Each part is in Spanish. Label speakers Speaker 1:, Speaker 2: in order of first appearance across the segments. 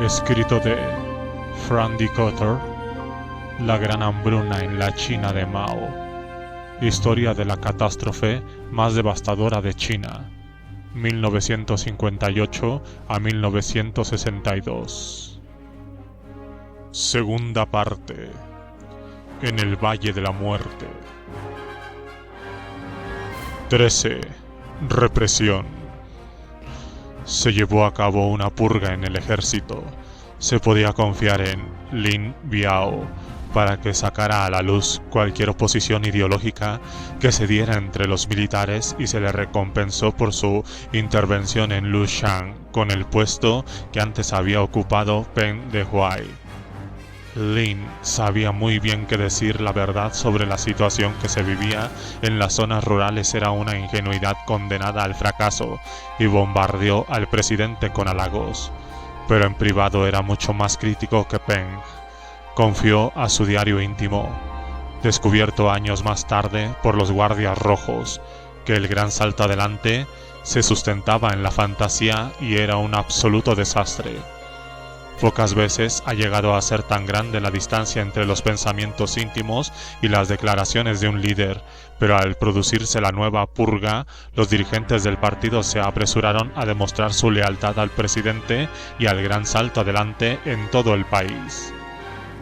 Speaker 1: Escrito de Frank D. Cotter, La gran hambruna en la China de Mao. Historia de la catástrofe más devastadora de China, 1958 a 1962. Segunda parte. En el Valle de la Muerte. 13. Represión. Se llevó a cabo una purga en el ejército. Se podía confiar en Lin Biao para que sacara a la luz cualquier oposición ideológica que se diera entre los militares, y se le recompensó por su intervención en Lushan con el puesto que antes había ocupado Peng Dehuai. Lin sabía muy bien que decir la verdad sobre la situación que se vivía en las zonas rurales era una ingenuidad condenada al fracaso, y bombardeó al presidente con halagos. Pero en privado era mucho más crítico que Peng. Confió a su diario íntimo, descubierto años más tarde por los guardias rojos, que el gran salto adelante se sustentaba en la fantasía y era un absoluto desastre. Pocas veces ha llegado a ser tan grande la distancia entre los pensamientos íntimos y las declaraciones de un líder, pero al producirse la nueva purga, los dirigentes del partido se apresuraron a demostrar su lealtad al presidente y al gran salto adelante en todo el país.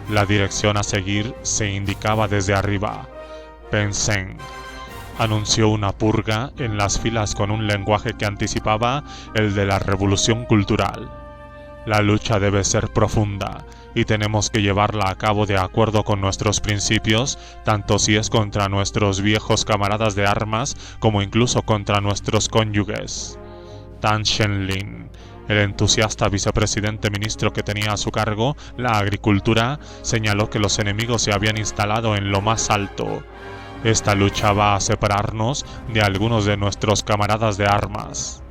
Speaker 1: La dirección a seguir se indicaba desde arriba. Peng Zheng anunció una purga en las filas con un lenguaje que anticipaba el de la revolución cultural. La lucha debe ser profunda y tenemos que llevarla a cabo de acuerdo con nuestros principios, tanto si es contra nuestros viejos camaradas de armas como incluso contra nuestros cónyuges. Tan Shenlin, el entusiasta vicepresidente ministro que tenía a su cargo la agricultura, señaló que los enemigos se habían instalado en lo más alto. Esta lucha va a separarnos de algunos de nuestros camaradas de armas.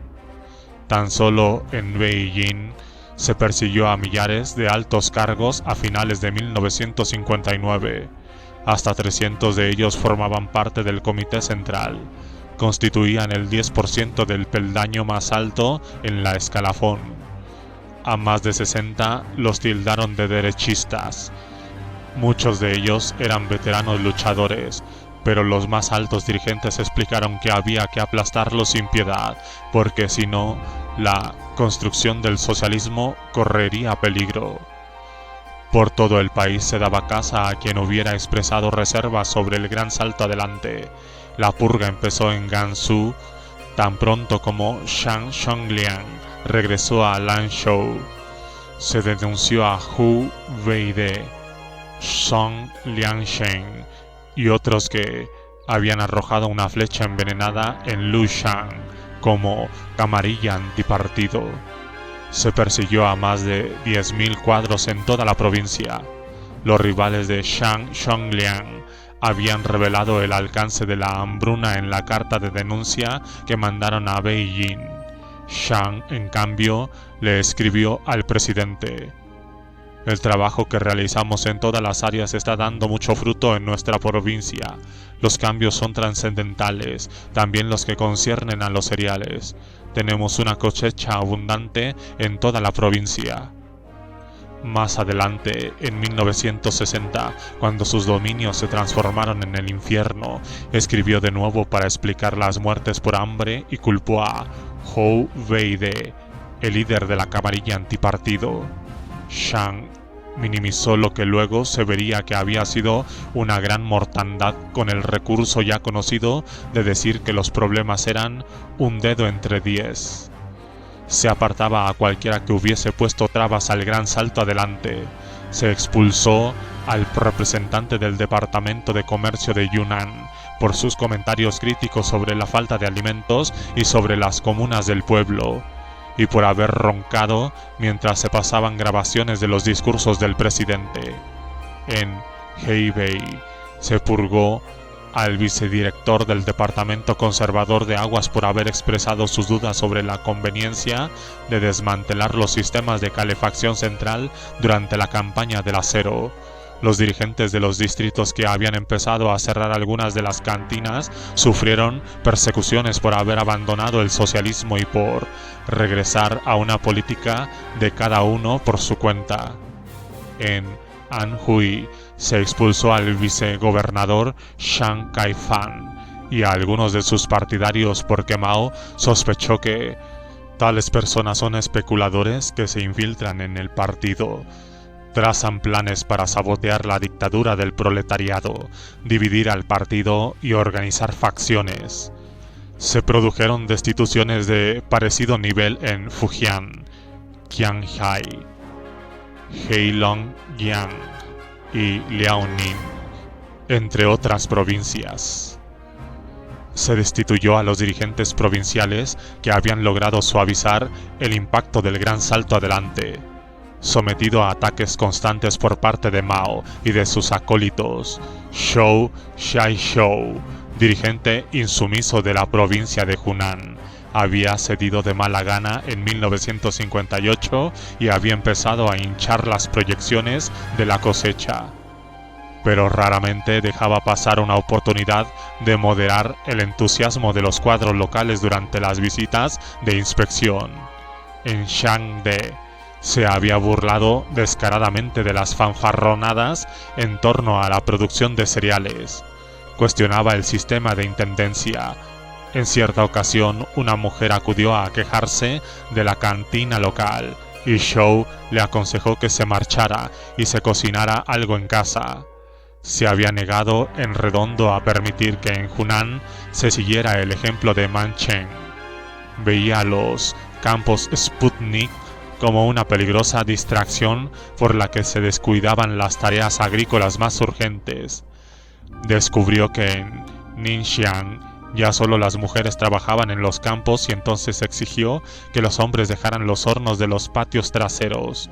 Speaker 1: Tan solo en Beijing se persiguió a millares de altos cargos a finales de 1959. Hasta 300 de ellos formaban parte del Comité Central. Constituían el 10% del peldaño más alto en la escalafón. A más de 60 los tildaron de derechistas. Muchos de ellos eran veteranos luchadores, pero los más altos dirigentes explicaron que había que aplastarlos sin piedad, porque si no, la construcción del socialismo correría peligro. Por todo el país se daba caza a quien hubiera expresado reservas sobre el gran salto adelante. La purga empezó en Gansu tan pronto como Zhang Zhongliang regresó a Lanzhou. Se denunció a Hu Weide, Song Liangshen y otros que habían arrojado una flecha envenenada en Lushan como camarilla antipartido. Se persiguió a más de 10.000 cuadros en toda la provincia. Los rivales de Zhang Zhongliang habían revelado el alcance de la hambruna en la carta de denuncia que mandaron a Beijing. Zhang, en cambio, le escribió al presidente: el trabajo que realizamos en todas las áreas está dando mucho fruto en nuestra provincia. Los cambios son trascendentales, también los que conciernen a los cereales. Tenemos una cosecha abundante en toda la provincia. Más adelante, en 1960, cuando sus dominios se transformaron en el infierno, escribió de nuevo para explicar las muertes por hambre y culpó a Hou Weide, el líder de la camarilla antipartido. Zhang minimizó lo que luego se vería que había sido una gran mortandad con el recurso ya conocido de decir que los problemas eran un dedo entre 10. Se apartaba a cualquiera que hubiese puesto trabas al gran salto adelante. Se expulsó al representante del Departamento de Comercio de Yunnan por sus comentarios críticos sobre la falta de alimentos y sobre las comunas del pueblo, y por haber roncado mientras se pasaban grabaciones de los discursos del presidente. En Hebei se purgó al vicedirector del Departamento Conservador de Aguas por haber expresado sus dudas sobre la conveniencia de desmantelar los sistemas de calefacción central durante la campaña del acero. Los dirigentes de los distritos que habían empezado a cerrar algunas de las cantinas sufrieron persecuciones por haber abandonado el socialismo y por regresar a una política de cada uno por su cuenta. En Anhui se expulsó al vicegobernador Chiang Kai-fan y a algunos de sus partidarios porque Mao sospechó que tales personas son especuladores que se infiltran en el partido. Trazan planes para sabotear la dictadura del proletariado, dividir al partido y organizar facciones. Se produjeron destituciones de parecido nivel en Fujian, Qianghai, Heilongjiang y Liaoning, entre otras provincias. Se destituyó a los dirigentes provinciales que habían logrado suavizar el impacto del gran salto adelante. Sometido a ataques constantes por parte de Mao y de sus acólitos, Zhou Xiaishou, dirigente insumiso de la provincia de Hunan, había cedido de mala gana en 1958 y había empezado a hinchar las proyecciones de la cosecha, pero raramente dejaba pasar una oportunidad de moderar el entusiasmo de los cuadros locales durante las visitas de inspección. En Shangde se había burlado descaradamente de las fanfarronadas en torno a la producción de cereales. Cuestionaba el sistema de intendencia. En cierta ocasión, una mujer acudió a quejarse de la cantina local y Zhou le aconsejó que se marchara y se cocinara algo en casa. Se había negado en redondo a permitir que en Hunan se siguiera el ejemplo de Mancheng. Veía los campos Sputnik como una peligrosa distracción por la que se descuidaban las tareas agrícolas más urgentes. Descubrió que en Ningxiang ya solo las mujeres trabajaban en los campos y entonces exigió que los hombres dejaran los hornos de los patios traseros.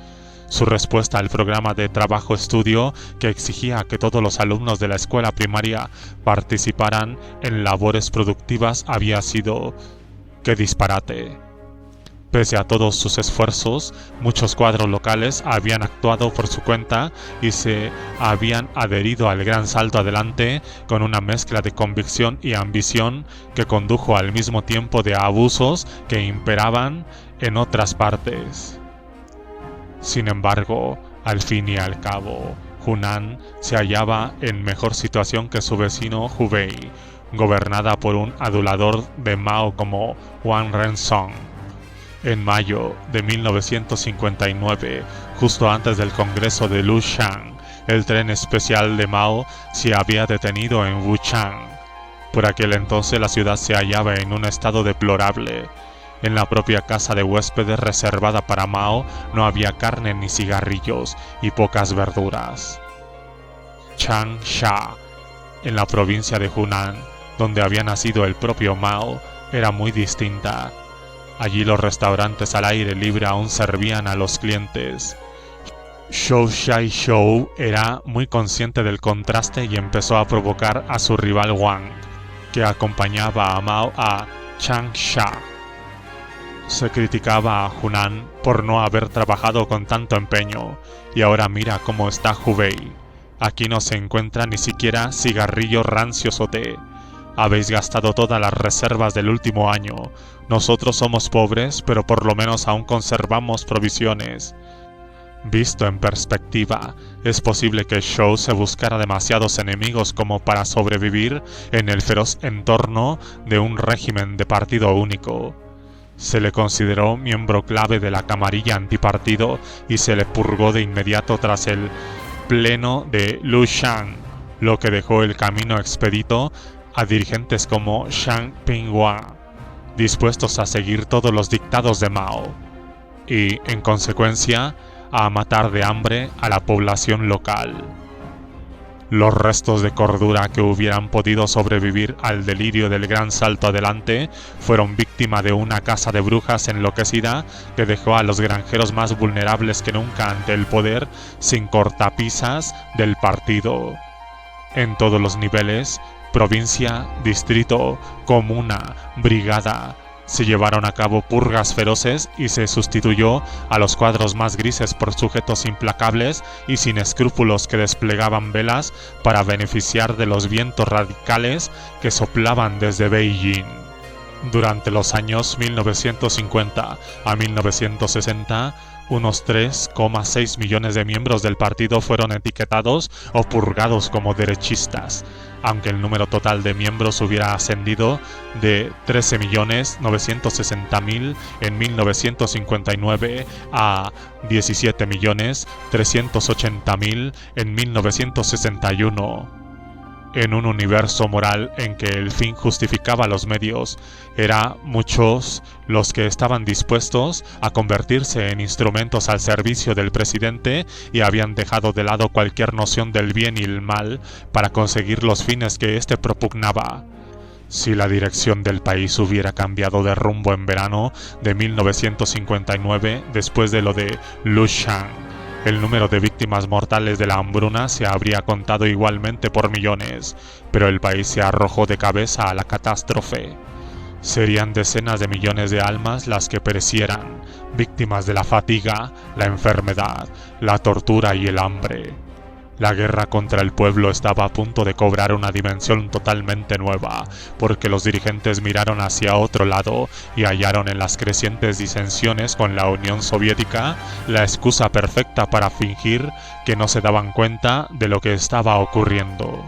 Speaker 1: Su respuesta al programa de trabajo-estudio, que exigía que todos los alumnos de la escuela primaria participaran en labores productivas, había sido: ¡qué disparate! Pese a todos sus esfuerzos, muchos cuadros locales habían actuado por su cuenta y se habían adherido al gran salto adelante con una mezcla de convicción y ambición que condujo al mismo tiempo de abusos que imperaban en otras partes. Sin embargo, al fin y al cabo, Hunan se hallaba en mejor situación que su vecino Hubei, gobernada por un adulador de Mao como Wang Renzong. En mayo de 1959, justo antes del Congreso de Lushan, el tren especial de Mao se había detenido en Wuchang. Por aquel entonces la ciudad se hallaba en un estado deplorable. En la propia casa de huéspedes reservada para Mao no había carne ni cigarrillos y pocas verduras. Changsha, en la provincia de Hunan, donde había nacido el propio Mao, era muy distinta. Allí los restaurantes al aire libre aún servían a los clientes. Zhou Xiaishou era muy consciente del contraste y empezó a provocar a su rival Wang, que acompañaba a Mao a Changsha. Se criticaba a Hunan por no haber trabajado con tanto empeño, y ahora mira cómo está Hubei. Aquí no se encuentra ni siquiera cigarrillos rancios o té. Habéis gastado todas las reservas del último año. Nosotros somos pobres, pero por lo menos aún conservamos provisiones. Visto en perspectiva, es posible que Zhou se buscara demasiados enemigos como para sobrevivir en el feroz entorno de un régimen de partido único. Se le consideró miembro clave de la camarilla antipartido y se le purgó de inmediato tras el pleno de Lushan, lo que dejó el camino expedito a dirigentes como Zhang Pinghua, dispuestos a seguir todos los dictados de Mao, y, en consecuencia, a matar de hambre a la población local. Los restos de cordura que hubieran podido sobrevivir al delirio del gran salto adelante fueron víctima de una caza de brujas enloquecida que dejó a los granjeros más vulnerables que nunca ante el poder sin cortapisas del partido. En todos los niveles, provincia, distrito, comuna, brigada, Se llevaron a cabo purgas feroces y se sustituyó a los cuadros más grises por sujetos implacables y sin escrúpulos que desplegaban velas para beneficiar de los vientos radicales que soplaban desde Beijing. Durante los años 1950 a 1960, unos 3,6 millones de miembros del partido fueron etiquetados o purgados como derechistas, aunque el número total de miembros hubiera ascendido de 13.960.000 en 1959 a 17.380.000 en 1961. En un universo moral en que el fin justificaba los medios, eran muchos los que estaban dispuestos a convertirse en instrumentos al servicio del presidente y habían dejado de lado cualquier noción del bien y el mal para conseguir los fines que éste propugnaba. Si la dirección del país hubiera cambiado de rumbo en verano de 1959, después de lo de Lushan, el número de víctimas mortales de la hambruna se habría contado igualmente por millones, pero el país se arrojó de cabeza a la catástrofe. Serían decenas de millones de almas las que perecieran, víctimas de la fatiga, la enfermedad, la tortura y el hambre. La guerra contra el pueblo estaba a punto de cobrar una dimensión totalmente nueva, porque los dirigentes miraron hacia otro lado y hallaron en las crecientes disensiones con la Unión Soviética la excusa perfecta para fingir que no se daban cuenta de lo que estaba ocurriendo.